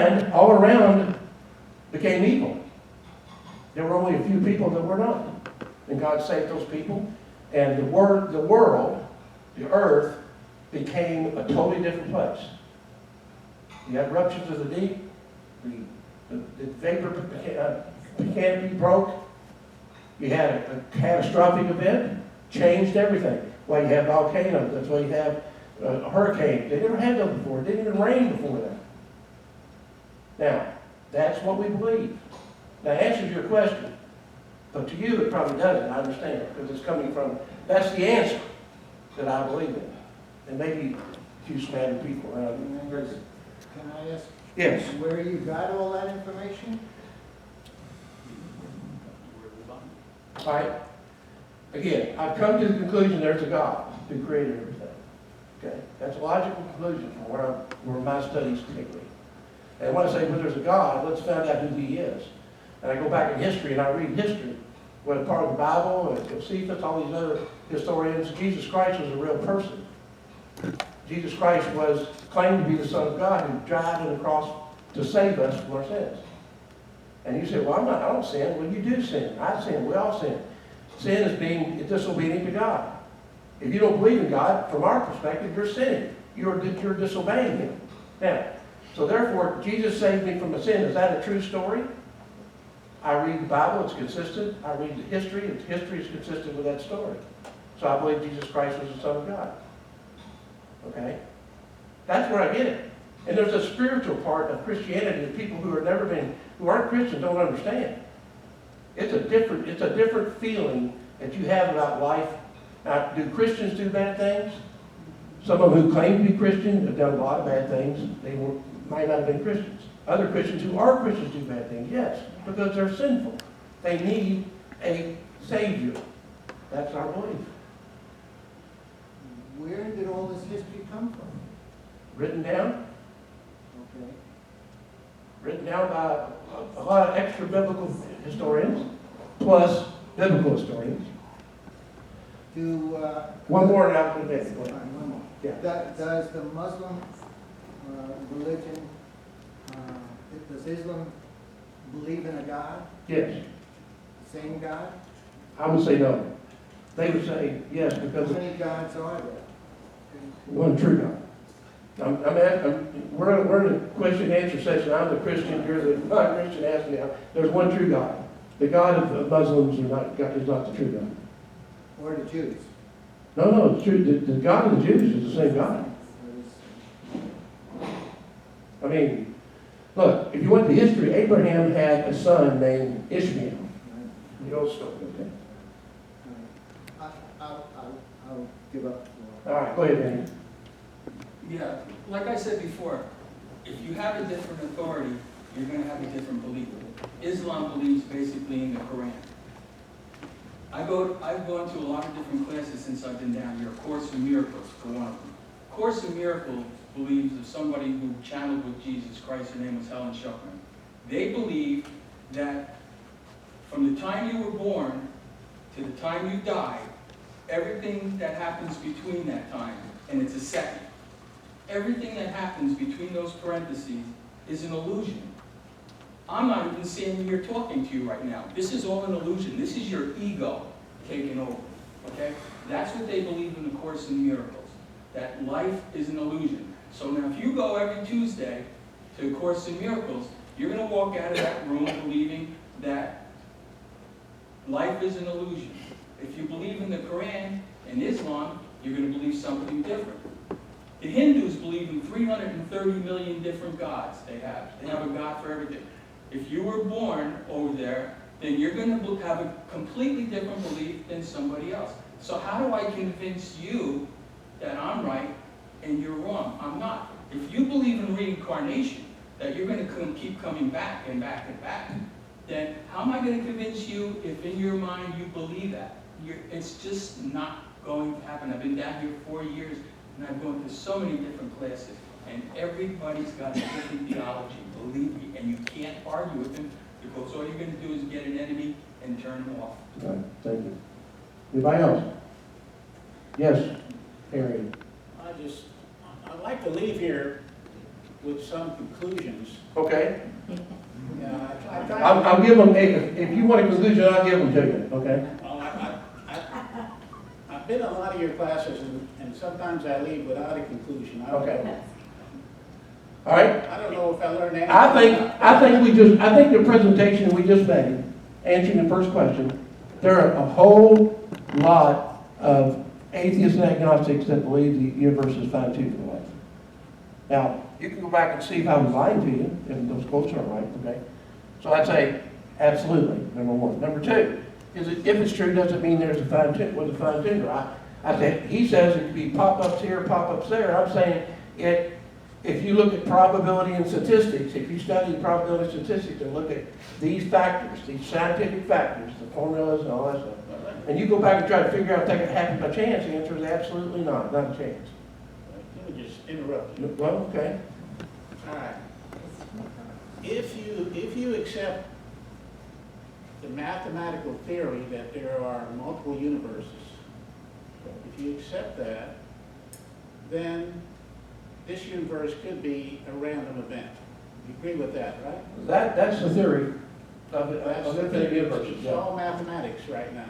And all around became evil. There were only a few people that were not. And God saved those people. And the world, the earth, became a totally different place. You had eruptions of the deep. The vapor canopy broke. You had a catastrophic event, changed everything. Why you have volcanoes, that's why you have a hurricane. They never had those before. It didn't even rain before that. Now, that's what we believe. That answers your question. But to you, it probably doesn't. I understand, because it's coming from, that's the answer that I believe in. And maybe a few smarter people around me. Can I ask? Yes. Where you got all that information? All right. Again, I've come to the conclusion there's a God who created everything. Okay? That's a logical conclusion from where my studies take me. And when I say, well, there's a God, let's find out who he is. And I go back in history and I read history, whether part of the Bible, Josephus, all these other historians. Jesus Christ was a real person. Jesus Christ was claimed to be the Son of God who died on the cross to save us from our sins. And you say, well, I don't sin. Well, you do sin. I sin. We all sin. Sin is being disobedient to God. If you don't believe in God, from our perspective, you're sinning. You're disobeying him. Now, so therefore, Jesus saved me from a sin. Is that a true story? I read the Bible, it's consistent. I read the history, and history is consistent with that story. So I believe Jesus Christ was the Son of God. Okay? That's where I get it. And there's a spiritual part of Christianity that people who aren't Christians don't understand. It's a different feeling that you have about life. Now, do Christians do bad things? Some of them who claim to be Christian have done a lot of bad things. They might not have been Christians. Other Christians who are Christians do bad things, yes, because they're sinful. They need a Savior. That's our belief. Where did all this history come from? Written down. Okay. Written down by a lot of extra biblical historians, plus biblical historians. One more and I'll finish. One more. Yeah. Does the Muslim religion, does Islam believe in a God? Yes. The same God? I would say no. They would say yes because How many gods are there? one true God. We're in a question and answer session. I'm the Christian, you're the non-Christian. Ask me now. There's one true God. The God of Muslims is not the true God. Or the Jews? No, it's true. The God of the Jews is the same God. I mean, look, if you went to history, Abraham had a son named Ishmael. The old story, okay? I'll give up. All right, go ahead, Danny. Yeah, like I said before, if you have a different authority, you're going to have a different belief. Islam believes basically in the Quran. I've gone to a lot of different classes since I've been down here. Course in Miracles, for one of them. Course in Miracles believes of somebody who channeled with Jesus Christ. Her name was Helen Schuckman. They believe that from the time you were born to the time you die, everything that happens between that time, and it's a second, everything that happens between those parentheses is an illusion. I'm not even standing here talking to you right now. This is all an illusion. This is your ego taking over, okay? That's what they believe in the Course in Miracles, that life is an illusion. So now if you go every Tuesday to Course in Miracles, you're going to walk out of that room believing that life is an illusion. If you believe in the Quran and Islam, you're going to believe something different. The Hindus believe in 330 million different gods they have. They have a God for everything. If you were born over there, then you're going to have a completely different belief than somebody else. So how do I convince you that I'm right and you're wrong? I'm not. If you believe in reincarnation, that you're going to keep coming back and back and back, then how am I going to convince you if in your mind you believe that? It's just not going to happen. I've been down here 4 years, and I've gone to so many different classes, and everybody's got a different theology, believe me, and you can't argue with them, because all you're going to do is get an enemy and turn them off. All right, thank you. Anybody else? Yes, Harry. I'd like to leave here with some conclusions. Okay? Yeah, I tried. I'll give them, if you want a conclusion, I'll give them to you, okay? I've been in a lot of your classes, and sometimes I leave without a conclusion. I don't Okay. know. All right? I don't know if I learned anything. I think the presentation we just made, answering the first question, there are a whole lot of atheists and agnostics that believe the universe is fine-tuned for life. Now, you can go back and see if I was lying to you, if those quotes are right, okay? So I'd say, absolutely, number one. Number two, is it, if it's true, doesn't mean there's a fine-tuner. I said, he says it could be pop-ups here, pop-ups there. I'm saying if you look at probability and statistics, if you study probability and statistics and look at these factors, these scientific factors, the formulas and all that stuff, and you go back and try to figure out if that could happen by chance, the answer is absolutely not a chance. Let me just interrupt you. Well, okay. All right. If you accept the mathematical theory that there are multiple universes, if you accept that, then this universe could be a random event. You agree with that, right? That's the theory of That's the infinite thing. universes. It's Yeah. all mathematics right now.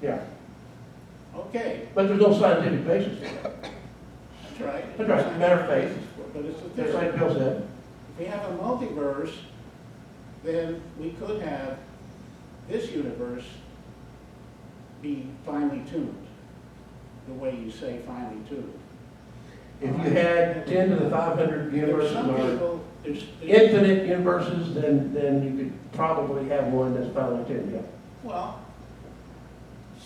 Yeah. Okay, But there's no scientific basis for it. that's right. That's right. Matter of faith. But it's a Just theory. like Bill said. If we have a multiverse, then we could have this universe be finely tuned, the way you say finely tuned. If you had 10 to the 500 There's universes some or people, there's, infinite universes, then you could probably have one that's finally tuned, yeah. well,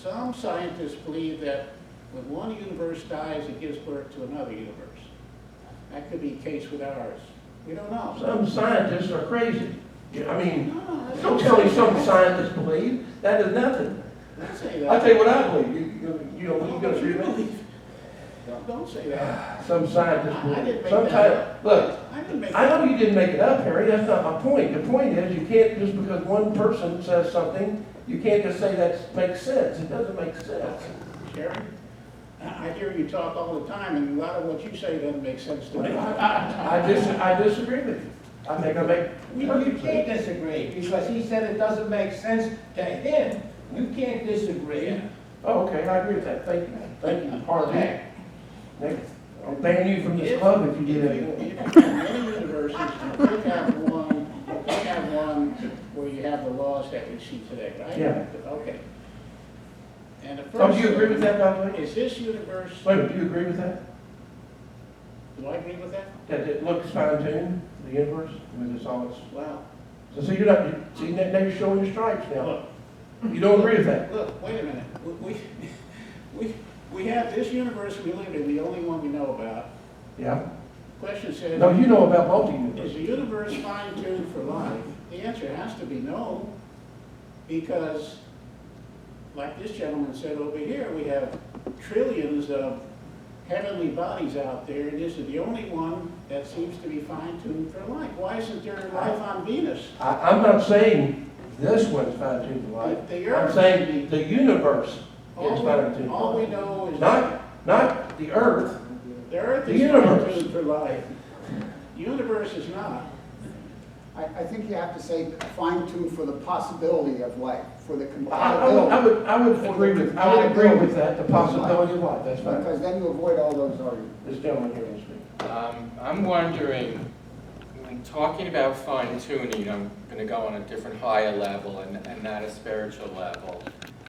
some scientists believe that when one universe dies, it gives birth to another universe. That could be the case with ours. We don't know. Some scientists are crazy. Yeah, I mean, No, don't tell me some scientists believe. That is nothing. Don't say that. I'll tell you what I believe. You know, you What go you through that. believe. Don't say that. Some scientists I didn't believe. make Sometimes, that look, I didn't make I that know you didn't make it up, Harry. That's not my point. The point is, you can't, just because one person says something, you can't just say that makes sense. It doesn't make sense. Sharon, I hear you talk all the time, and a lot of what you say doesn't make sense to me. I disagree with you. I think I make You perfect can't sense. disagree, because he said it doesn't make sense to him. You can't disagree. Yeah. Oh, okay, I agree with that. Thank you, Harley. Nick, I'll ban you from this club if you do that. If you have many universes, you could have one where you have the laws that we see today, right? Yeah. Okay. And the first. Oh, do you agree with that, by the way? Is this universe, Wait a minute, do you agree with that? do I agree with that? That it looks fine-tuned, the universe, with its all its, Well, so you're not, see, now you're showing your stripes now. look, You don't agree with that? look, wait a minute. We have this universe we live in, the only one we know about. Yeah. Question says. No, you know about Is multi-universe. the universe fine-tuned for life? The answer has to be no, because, like this gentleman said over here, we have trillions of heavenly bodies out there, and this is the only one that seems to be fine-tuned for life. Why isn't there life on Venus? I'm not saying this one's fine-tuned for life. The I'm Earth- saying the universe is All fine-tuned all for we life. know is Not the earth. the Earth the is universe. fine-tuned for life. The universe is not. I think you have to say fine-tune for the possibility of life, for the I compatibility. would agree with that, the possibility of life, that's fine. Because then you avoid all those arguments. This gentleman here will speak. I'm wondering, when talking about fine tuning, I'm going to go on a different higher level and not a spiritual level.